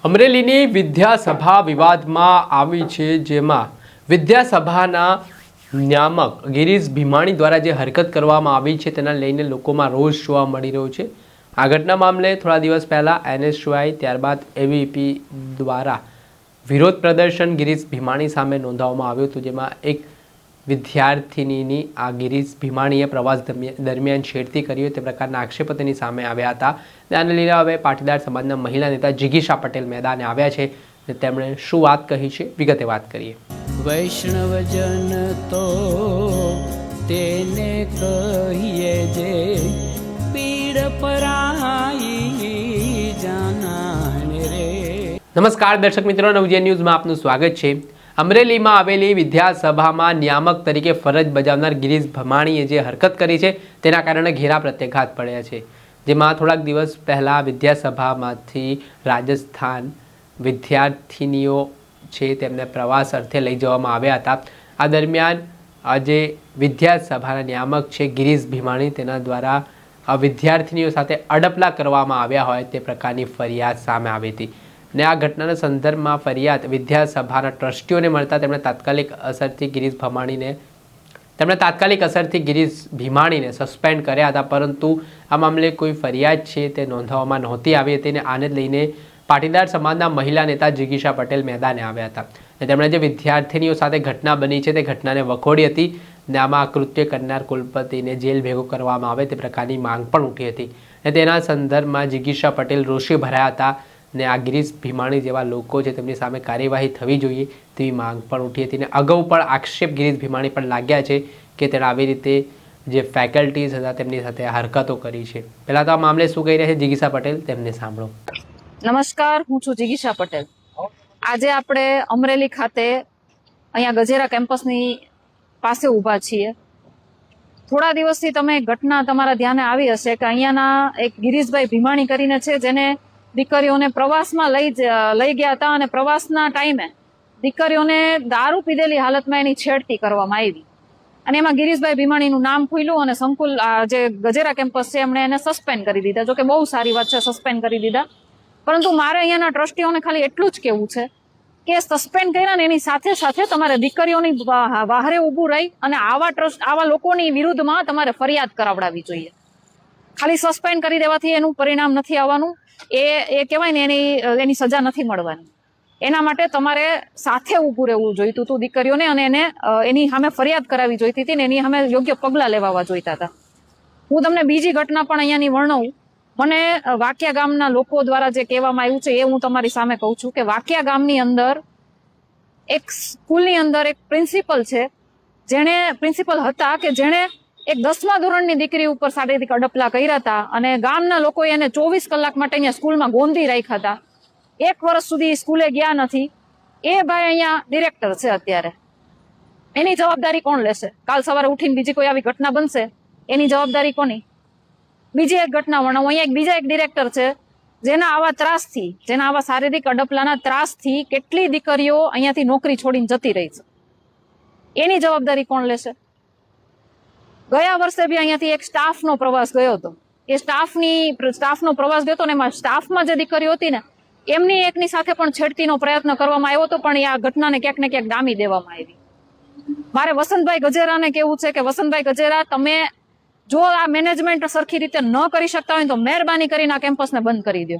અમરેલીની વિદ્યાસભા વિવાદમાં આવી છે, જેમાં વિદ્યાસભાના નિયામક ગિરીશ ભીમાણી દ્વારા જે હરકત કરવામાં આવી છે તેના લઈને લોકોમાં રોષ જોવા મળી રહ્યો છે। આ ઘટના મામલે થોડા દિવસ પહેલા NSY ત્યારબાદ AVP દ્વારા વિરોધ પ્રદર્શન ગિરીશ ભીમાણી સામે નોંધાવવામાં આવ્યું હતું, જેમાં એક વિદ્યાર્થિનીની આ ગિરીશ ભીમાણીએ પ્રવાસ દરમિયાન છેડતી કરી હોય તે પ્રકારના આક્ષેપો તેની સામે આવ્યા હતા। આને લઈને હવે પાટીદાર સમાજના મહિલા નેતા જિગીશા પટેલ મેદાને આવ્યા છે અને તેમણે શું વાત કહી છે, વિગતે વાત કરીએ। વૈષ્ણવજન તો તેને કહીએ જે પીડ પરાઈ જાનાને રે। નમસ્કાર દર્શક મિત્રો, નવજીવન ન્યૂઝમાં આપનું સ્વાગત છે। અમરેલીમાં આવેલી વિદ્યાસભામાં નિયામક તરીકે ફરજ બજાવનાર ગિરીશ ભીમાણીએ જે હરકત કરી છે તેના કારણે ઘેરા પ્રત્યાઘાત પડ્યા છે, જેમાં થોડાક દિવસ પહેલાં વિદ્યાસભામાંથી રાજસ્થાન વિદ્યાર્થિનીઓ છે તેમને પ્રવાસ અર્થે લઈ જવામાં આવ્યા હતા। આ દરમિયાન આજે વિદ્યાસભાના નિયામક છે ગિરીશ ભીમાણી, તેના દ્વારા વિદ્યાર્થિનીઓ સાથે અડપલા કરવામાં આવ્યા હોય તે પ્રકારની ફરિયાદ સામે આવી હતી અને આ ઘટનાના સંદર્ભમાં ફરિયાદ વિદ્યાસભાના ટ્રસ્ટીઓને મળતા તેમણે તાત્કાલિક અસરથી ગિરીશ ભીમાણીને સસ્પેન્ડ કર્યા હતા, પરંતુ આ મામલે કોઈ ફરિયાદ છે તે નોંધવામાં નહોતી આવી હતી અને આને લઈને પાટીદાર સમાજના મહિલા નેતા જિગીશા પટેલ મેદાને આવ્યા હતા અને તેમણે જે વિદ્યાર્થિનીઓ સાથે ઘટના બની છે તે ઘટનાને વખોડી હતી અને આમાં કૃત્ય કરનાર કુલપતિને જેલ ભેગો કરવામાં આવે તે પ્રકારની માંગ પણ ઉઠી હતી અને તેના સંદર્ભમાં જિગીશા પટેલ રોષે ભરાયા હતા અને આ ગિરીશ ભીમાણી જેવા લોકો છે તેમની સામે કાર્યવાહી થવી જોઈએ તેવી માંગ પણ ઉઠી હતી અને અગાઉ પણ આક્ષેપ ગિરીશ ભીમાણી પણ લાગ્યા છે કે તેણે આવી રીતે જે ફેકલ્ટીઝ હતા તેમની સાથે હરકતો કરી છે। પહેલાં તો આ મામલે શું કહી રહ્યા છે જિગીશા પટેલ, તેમને સાંભળો। નમસ્કાર, હું છું જિગીશા પટેલ। આજે આપણે અમરેલી ખાતે અહીંયા ગજેરા કેમ્પસની પાસે ઊભા છીએ। થોડા દિવસથી ઘટના તમારા ધ્યાને આવી હશે કે અહીંયાના એક ગિરીશભાઈ ભીમાણી કરીને છે, જેને દીકરીઓને પ્રવાસમાં લઈ ગયા હતા અને પ્રવાસના ટાઈમે દીકરીઓને દારૂ પીધેલી હાલતમાં એની છેડતી કરવામાં આવી અને એમાં ગિરીશભાઈ ભીમાણીનું નામ ખુલ્યું અને સંકુલ જે ગજેરા કેમ્પસ છે એમણે એને સસ્પેન્ડ કરી દીધા। જો કે બહુ સારી વાત છે, સસ્પેન્ડ કરી દીધા, પરંતુ મારે અહીંયાના ટ્રસ્ટીઓને ખાલી એટલું જ કહેવું છે કે સસ્પેન્ડ કર્યા ને એની સાથે સાથે તમારે દીકરીઓની બહારે ઊભું રહી અને આવા લોકોની વિરુદ્ધમાં તમારે ફરિયાદ કરાવડાવવી જોઈએ। ખાલી સસ્પેન્ડ કરી દેવાથી એનું પરિણામ નથી આવવાનું, એ કહેવાય ને એની સજા નથી મળવાની। એના માટે તમારે સાથે ઊભું રહેવું જોઈતું હતું દીકરીઓને અને એની સામે ફરિયાદ કરાવી જોઈતી હતી ને એની સામે યોગ્ય પગલાં લેવા જોઈતા હતા। હું તમને બીજી ઘટના પણ અહીંયાની વર્ણવું। મને વાકિયા ગામના લોકો દ્વારા જે કહેવામાં આવ્યું છે એ હું તમારી સામે કહું છું કે વાકિયા ગામની અંદર એક સ્કૂલની અંદર એક પ્રિન્સિપલ છે, પ્રિન્સિપલ હતા કે જેણે એક 10મા ધોરણની દીકરી ઉપર શારીરિક અડપલા કર્યા હતા અને ગામના લોકોએ એને 24 કલાક માટે અહીંયા સ્કૂલમાં ગોંધી રાખ્યા હતા। 1 વર્ષ સુધી સ્કૂલે ગયા નથી। એ ભાઈ અહીંયા ડિરેક્ટર છે અત્યારે। એની જવાબદારી કોણ લેશે? કાલ સવારે ઉઠીને બીજી કોઈ આવી ઘટના બનશે, એની જવાબદારી કોની? બીજી એક ઘટના વર્ણવું। અહીંયા બીજા એક ડિરેક્ટર છે જેના આવા શારીરિક અડપલાના ત્રાસથી કેટલી દીકરીઓ અહીંયાથી નોકરી છોડીને જતી રહી છે, એની જવાબદારી કોણ લેશે? ગયા વર્ષે બી અહીંયાથી એક સ્ટાફનો પ્રવાસ ગયો હતો। એ સ્ટાફનો પ્રવાસ ગયો હતો ને એમાં સ્ટાફમાં જે દીકરીઓ હતી ને એમની એકની સાથે પણ છેડતીનો પ્રયત્ન કરવામાં આવ્યો હતો, પણ આ ઘટનાને ક્યાંક ને ક્યાંક ડામી દેવામાં આવી। મારે વસંતભાઈ ગજેરાને કહેવું છે કે વસંતભાઈ ગજેરા, તમે જો આ મેનેજમેન્ટ સરખી રીતે ન કરી શકતા હોય તો મહેરબાની કરીને આ કેમ્પસને બંધ કરી દો।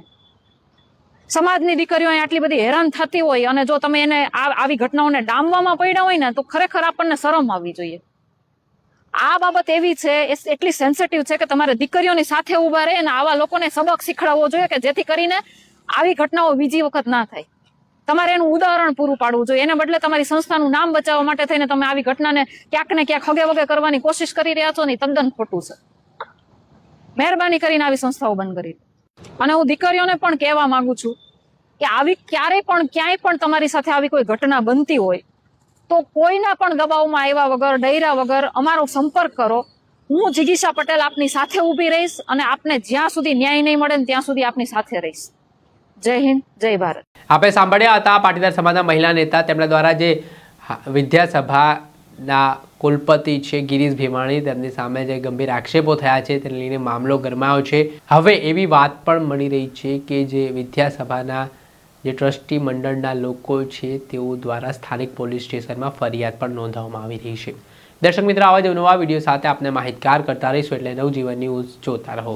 સમાજની દીકરીઓ આટલી બધી હેરાન થતી હોય અને જો તમે એને આવી ઘટનાઓને ડામવામાં પડ્યા હોય ને તો ખરેખર આપણને શરમ આવવી જોઈએ। આ બાબત એવી છે, એટલી સેન્સિટિવ છે કે તમારે દીકરીઓની સાથે ઊભા રહે અને આવા લોકોને સબક શીખડાવવો જોઈએ કે જેથી કરીને આવી ઘટનાઓ બીજી વખત ના થાય। તમારે એનું ઉદાહરણ પૂરું પાડવું જોઈએ। એને બદલે તમારી સંસ્થાનું નામ બચાવવા માટે થઈને તમે આવી ઘટનાને ક્યાંક ને ક્યાંક હગે વગે કરવાની કોશિશ કરી રહ્યા છો ને તદ્દન ખોટું છે। મહેરબાની કરીને આવી સંસ્થાઓ બંધ કરી દો। અને હું દીકરીઓને પણ કહેવા માંગુ છું કે આવી ક્યાંય પણ તમારી સાથે આવી કોઈ ઘટના બનતી હોય તો કોઈના પણ દબાવમાં આવ્યા વગર, ડર્યા વગર અમારો સંપર્ક કરો। હું જિગીશા પટેલ આપની સાથે ઊભી રહીશ અને આપને જ્યાં સુધી ન્યાય નહીં મળે ત્યાં સુધી આપની સાથે રહીશ। જય હિન્દ, જય ભારત। આપણે સાંભળ્યા હતા પાટીદાર સમાજના મહિલા નેતા, તેમના દ્વારા જે વિદ્યાસભાના કુલપતિ છે ગિરીશ ભીમાણી, તેમની સામે જે ગંભીર આક્ષેપો થયા છે તેને લઈને મામલો ગરમાયો છે। હવે એવી વાત પણ મળી રહી છે કે જે વિદ્યાસભાના જે ટ્રસ્ટી મંડળના લોકો છે તેઓ દ્વારા સ્થાનિક પોલીસ સ્ટેશનમાં ફરિયાદ પણ નોંધવામાં આવી રહી છે. દર્શક મિત્રો, આવા જ નવા વિડીયો સાથે આપને માહિતગાર કરતા રહીશું, એટલે નવજીવન ન્યૂઝ જોતા રહો.